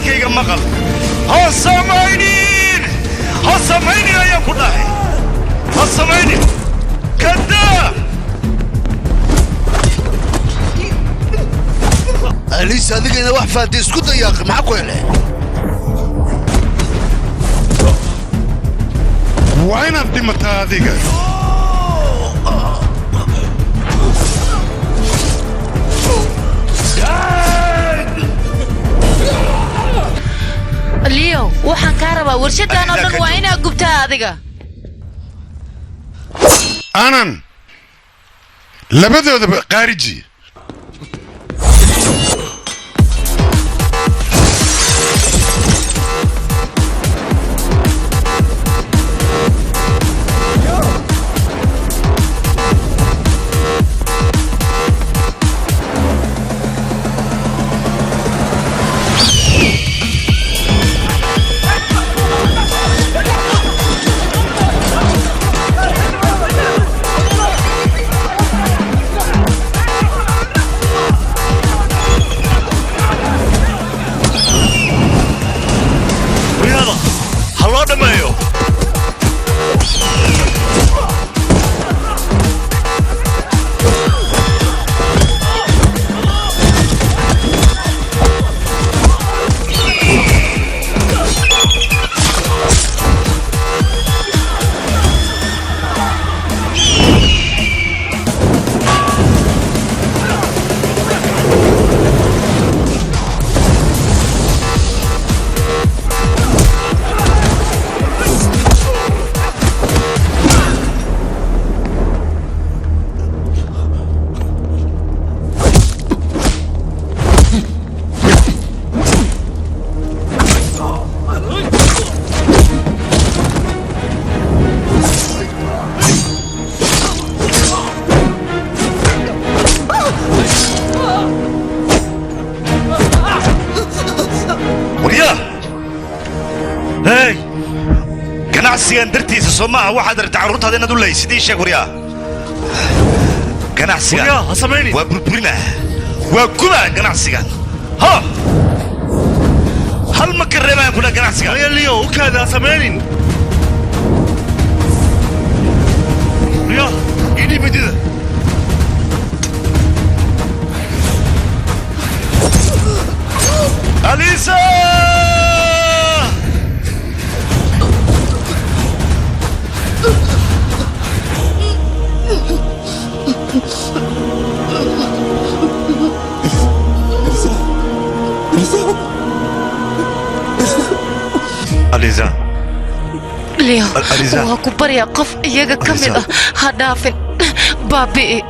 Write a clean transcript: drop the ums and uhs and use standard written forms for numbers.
hadalkayga maqal ha samaynin ayaan ku dhahay ha samaynin kadaa أليس هذيك إذا واحد فاتي اسكت يا أخي معك ولا وين الدمة هذيك ليو وحن كهربا ورشدان أردن وين أقبتها هذيك أنا لبدو خارجي ganacsigan dartiisa Soomaa waxaad aragtay carruurtaada inaad u leeysid ii sheeg wariyaa ganacsigan wariyaa ha sameeyni waa burburina waa kuba ganacsigan ha hal ma ka reebaan kula ganacsigan wariyaa liyo u kaada sameeynin wariyaa idhi midida Alisa أليزا ليو أليزا وأكو بريا قف يجا كمل هدافن بابي